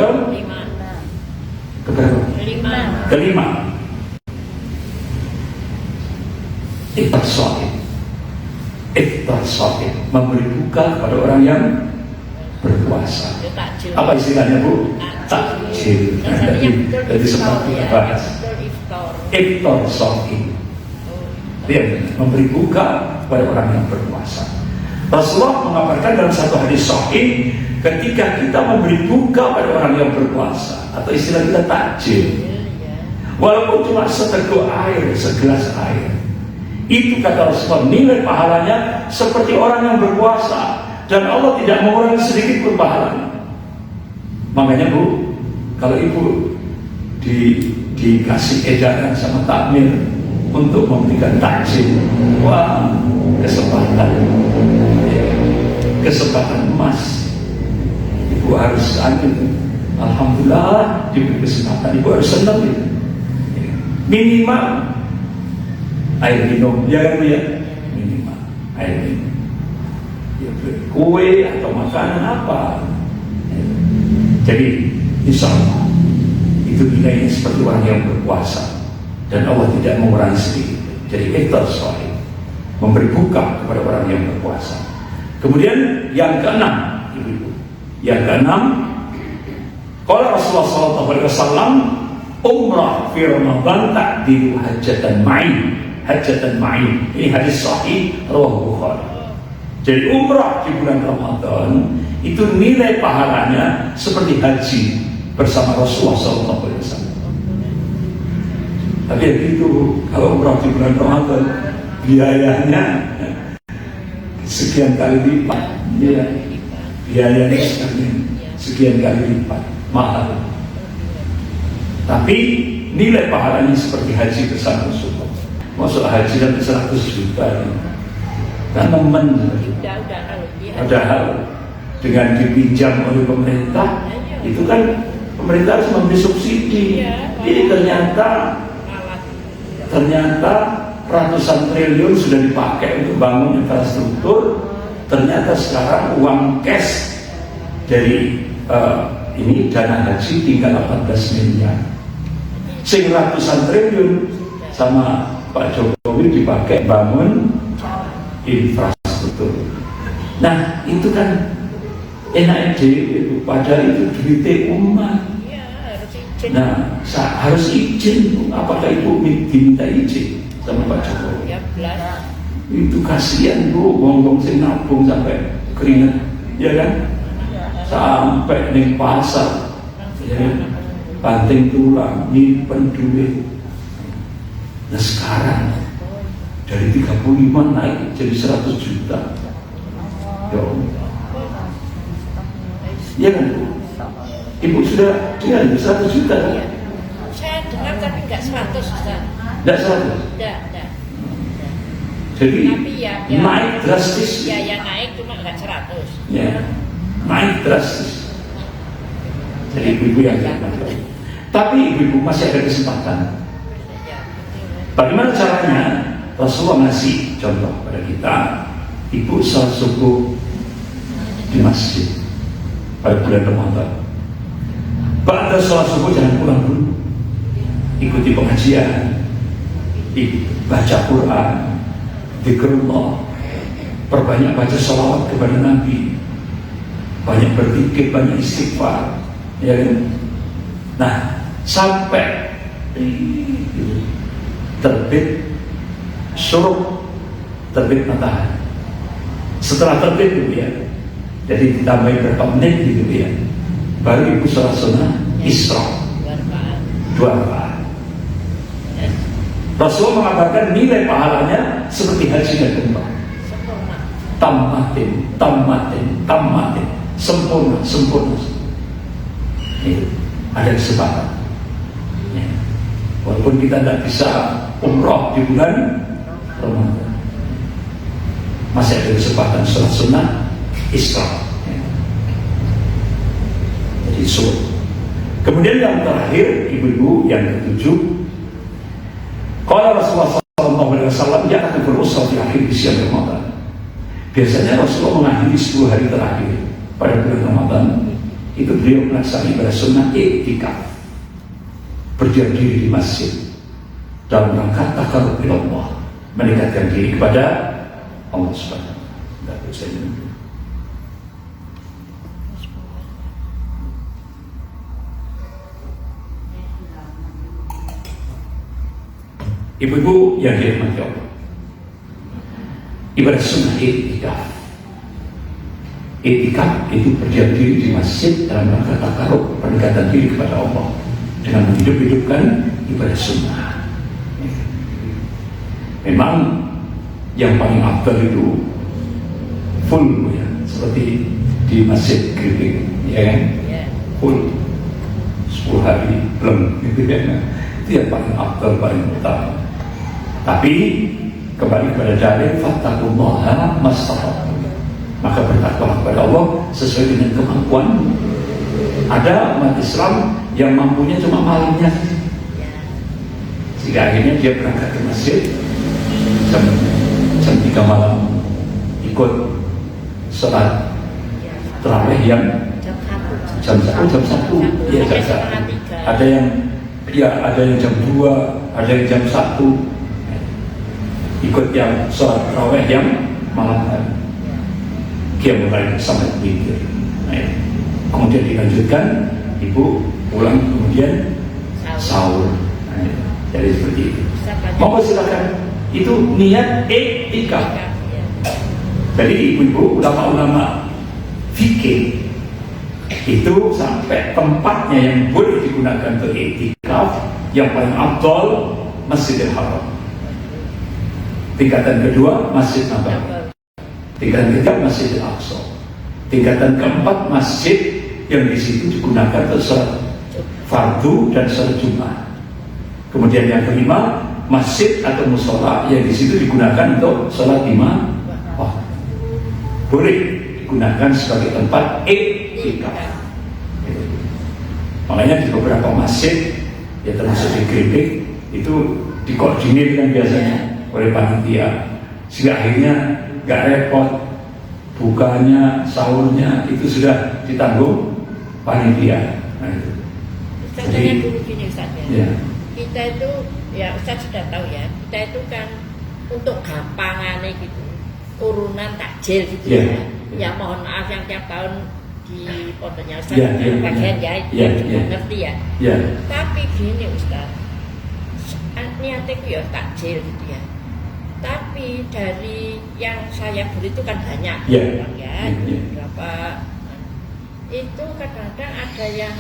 kelima, iftar shaim, memberi buka kepada orang yang berpuasa. Apa istilahnya bu? Takjil. Jadi seperti bahas iftar shaim, memberi buka kepada orang yang berpuasa. Rasulullah mengabarkan dalam satu hadis sahih, ketika kita memberi buka pada orang yang berpuasa, atau istilah kita takjil, walaupun cuma seteguk air, segelas air, itu kata Rasulullah nilai pahalanya seperti orang yang berpuasa, dan Allah tidak mengurangi sedikit pun pahalanya. Makanya bu, kalau ibu dikasih edaran sama takmir untuk memberikan takjil, wah, kesempatan emas. Ibu harus alhamdulillah diberi kesempatan, ibu harus senang gitu. Minimal air minum, ya kan bu ya, minimal air minum, ya, kue atau makanan apa. Jadi insya Allah itu nilainya seperti orang yang berpuasa, dan Allah tidak mengurangi sedikit. Jadi iftar shaim, memberi buka kepada orang yang berpuasa. Kemudian yang keenam, ibu-ibu, yang keenam, qala Rasulullah sallallahu alaihi wasallam, umrah fi Ramadan ta'dilu hajjatan ma'i. Ini hadis sahih rawahu Bukhari. Jadi umrah di bulan Ramadan itu nilai pahalanya seperti haji bersama Rasulullah SAW. Tapi begitu, kalau umrah di bulan Ramadan biayanya sekian kali lipat, ya, biayanya sekian kali lipat, mahal. Tapi nilai pahalanya seperti haji bersama Rasulullah. Masuk haji dan 100 juta, karena padahal dengan dipinjam oleh pemerintah, itu kan pemerintah harus memberi subsidi. Jadi ternyata ratusan triliun sudah dipakai untuk bangun infrastruktur. Ternyata sekarang uang cash dari ini dana haji tinggal 18 miliar. Sing ratusan triliun sama Pak Jokowi dipakai bangun infrastruktur. Nah itu kan enak itu, padahal itu duit umat. Nah harus izin. Apakah ibu diminta izin sama Pak Jokowi? Itu kasihan bu, bongbong sing nabung sampai keringet, ya kan? Sampai ning pasar, ya, banting tulang, nyimpen duit. Nah sekarang dari 35 naik jadi 100 juta. Ya kan bu? Ibu sudah dengar 100 juta kan? Saya dengar tapi nggak 100 Ustaz. Nggak 100? Nggak. Jadi tapi ya, naik drastis. Ya yang naik cuma nggak 100. Ya, naik drastis. Jadi ibu-ibu yang tapi ibu-ibu masih ada kesempatan. Bagaimana caranya? Rasulullah ngasih contoh pada kita. Ibu salat subuh di masjid pada bulan Ramadan. Pada salat subuh jangan pulang dulu, ikuti pengajian, baca Quran, zikrullah, perbanyak baca sholawat kepada Nabi, banyak berzikir, banyak istighfar, ya kan? Nah sampai terbit syuruk, terbit matahari. Setelah terbit gitu ya, jadi ditambahin berapa menit gitu ya, baru ibu sholat sunnah Isra 2 rakaat. Rasulullah mengatakan nilai pahalanya seperti haji dan umrah. Tamatin, sempurna. Ada kesempatan. Ya. Walaupun kita tidak bisa umrah di bulan Ramadan, masih ada kesempatan sholat sunnah Isra. Ya. Jadi sunnah. Kemudian yang terakhir, ibu-ibu yang ketujuh, kalau Rasulullah SAW dia akan berusaha di akhir usia Ramadan. Biasanya Rasulullah mengakhiri 10 hari terakhir pada bulan Ramadan itu beliau melaksanakan ibadah sunnah i'tikaf, berdiam diri di masjid dalam rangka taqarrub ila Allah, mendekatkan diri kepada Allah Subhanahu wa taala. Ibu-ibu yang dirahmati Allah, ibadah sunnah i'tikaf. I'tikaf itu berdiam diri di masjid dalam rangka taqarrub, pendekatan diri kepada Allah dengan menghidup-hidupkan ibadah sunnah. Memang yang paling afdal itu full ya, seperti di masjid Griffin, ya kan? Full 10 hari belum gitu ya. Itu yang paling afdal, paling utama. Tapi kembali kepada dalil fattaqullaha mastata'tum, maka bertakwalah kepada Allah sesuai dengan kemampuan. Ada umat Islam yang mampunya cuma malamnya, sehingga akhirnya dia berangkat ke masjid jam 3 malam, ikut sholat tarawih yang jam 1, ya jam 1. Ada yang jam 2, ada yang jam 1, ikut yang sholat tarawih yang malam hari. Dia mulai sampai witir. Kemudian dilanjutkan, ibu pulang kemudian sahur. Jadi seperti itu. Mau silakan. Itu niat i'tikaf. Jadi ibu-ibu, ulama-ulama fikih itu sampai tempatnya yang boleh digunakan untuk iktikaf yang paling afdal Masjidil Haram. Tingkatan kedua Masjid Nabawi. Tingkatan ketiga Masjidil Aqsa. Tingkatan keempat masjid yang di situ digunakan untuk sholat fardu dan sholat Jumat. Kemudian yang kelima masjid atau musola yang di situ digunakan untuk sholat lima waktu. Boleh digunakan sebagai tempat iktikaf. Makanya di beberapa masjid, ya termasuk di Grimbik, itu dikoordinirkan biasanya oleh panitia, sehingga akhirnya nggak repot, bukanya, sahurnya itu sudah ditanggung panitia. Nah, itu. Contohnya dulu gini Ustaz Ya. Kita itu, ya Ustaz sudah tahu ya, kita itu kan untuk gampangannya gitu, urunan takjil gitu Ya. Ya mohon maaf yang tiap tahun di pondoknya Ustaz Ya, ya, bagian ya. ya, Ya. ngerti ya. Ya. Tapi gini Ustaz, niatnya itu ya takjil gitu ya. Tapi dari yang saya beli itu kan banyak Ya. orang ya, Ya. berapa itu kadang-kadang ada yang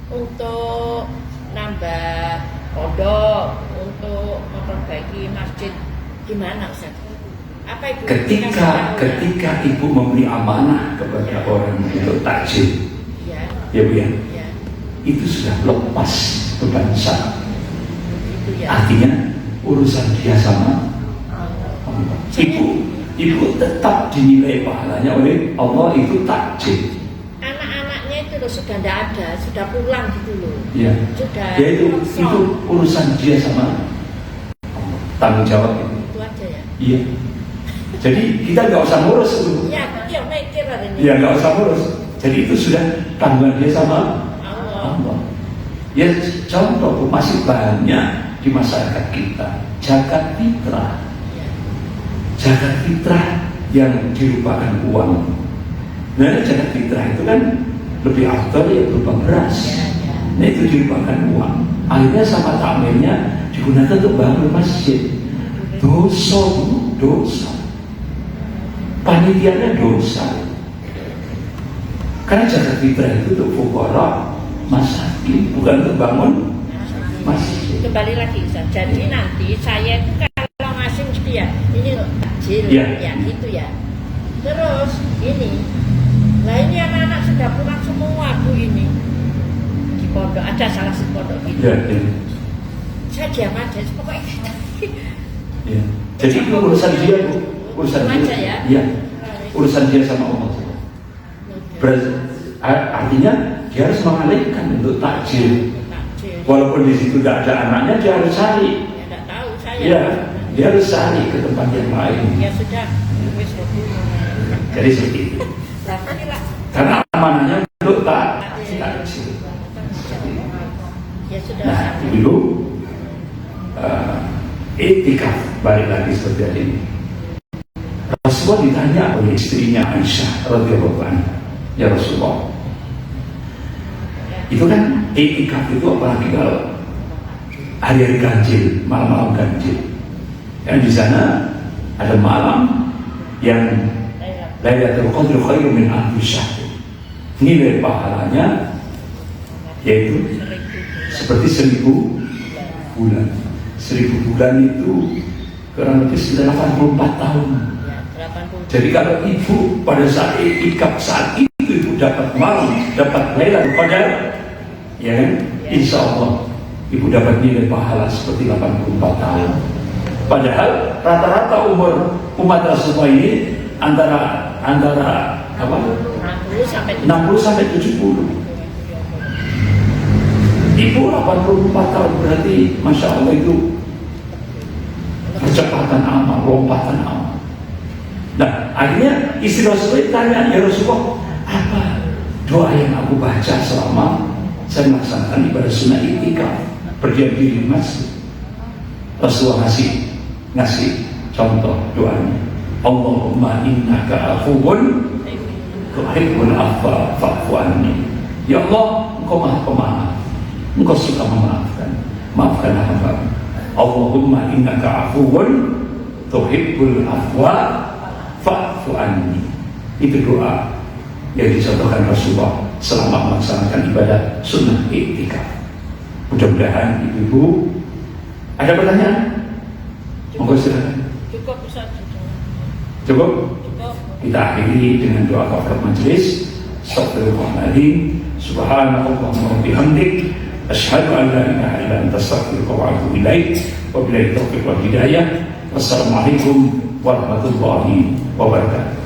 untuk nambah pondok, untuk memperbaiki masjid, gimana Ustaz? Apa itu? Ketika ibu memberi amanah kepada orang untuk takjil, Ya, ya Bu ya, ya, itu sudah lepas beban syarat. itu ya. Artinya urusan dia sama Allah. Ibu tetap dinilai pahalanya oleh Allah itu takjil. Anak-anaknya itu loh sudah tidak ada, sudah pulang gitu loh. Ya. Sudah Ya itu kosong. urusan dia sama Allah. Tanggung jawab itu. Itu aja ya. Iya. Jadi kita nggak usah ngurus itu. Ya, dia mikir hari ini. Ya nggak usah ngurus. Jadi itu sudah tanggungan dia sama Allah. Allah. Ya contoh masih banyak di masyarakat kita zakat fitrah. Ya. Zakat fitrah yang dirupakan uang. Nah zakat fitrah itu kan lebih afdal ya berupa beras. Ya, ya. Nah itu dirupakan uang. Akhirnya sama takmirnya digunakan untuk bangun masjid. Dosa Bu, dosa. Panitianya dosa. Karena zakat fitrah itu untuk fuqara, masakin, bukan untuk bangun masjid. Kembali lagi Ustaz. Jadi nanti saya itu kalau ngasih mesti ya ini loh takjil Ya. ya gitu ya. Terus ini, lah ini anak-anak sudah pulang semua Bu ini di pondok, ada salah satu pondok gitu. Ya, ya, Saya diam aja pokoknya. ya. Jadi itu urusan dia Bu, urusan Itu aja dia. ya. Ya, urusan dia sama Allah. Artinya dia harus mengalihkan untuk takjil. Takjil. Walaupun di situ tidak ada anaknya, dia harus cari. Ya enggak tahu saya. Ya, dia harus cari ke tempat yang lain. Ya sudah, wis dulu. Jadi seperti itu. Lah inilah. Karena amanahnya untuk takjil. Ya sudah. Nah, dulu etika balik lagi seperti ini. Rasulullah ditanya oleh istrinya Aisyah radhiyallahu anha, ya Rasulullah, itu kan etika itu apalagi kalau hari-hari ganjil, malam-malam ganjil. Yang di sana ada malam yang Lailatul Qadr khairum min alfi syahr. Nilai pahalanya yaitu seperti 1000 bulan. 1000 bulan itu kurang lebih 84 tahun. Ya, 80. Jadi kalau ibu pada saat iktikaf saat itu ibu dapat malam, dapat Lailatul Qadar, ya kan? Insya Allah ibu dapat nilai pahala seperti 84 tahun. Padahal rata-rata umur umat Rasulullah ini antara apa? 60 sampai 60 sampai 70. Ibu 84 tahun berarti Masya Allah itu percepatan amal, lompatan amal. Nah akhirnya istri Rasulullah tanya, ya Rasulullah, apa doa yang aku baca selama saya melaksanakan ibadah sunnah iktikaf berdiam diri di masjid? Rasulullah ngasih contoh doanya. Allahumma innaka afuwun tuhibbul afwa fa'fu anni. Ya Allah, Engkau Maha Pemaaf, Engkau suka memaafkan, maafkan hamba. Allahumma innaka afuwun tuhibbul afwa fa'fu fa'fu anni. Itu doa yang dicontohkan Rasulullah selama melaksanakan ibadah sunnah i'tikaf. Mudah-mudahan ibu-ibu ada pertanyaan? Monggo silakan. Cukup Ustaz. Cukup? Cukup. Kita akhiri dengan doa kafaratul majelis. Astagfirullahaladzim. Subhanallahumma wa bihamdik. Asyhadu an la ilaha illa anta astaghfiruka wa atubu ilaik. Wabillahi taufiq wal hidayah. Wassalamualaikum warahmatullahi wabarakatuh.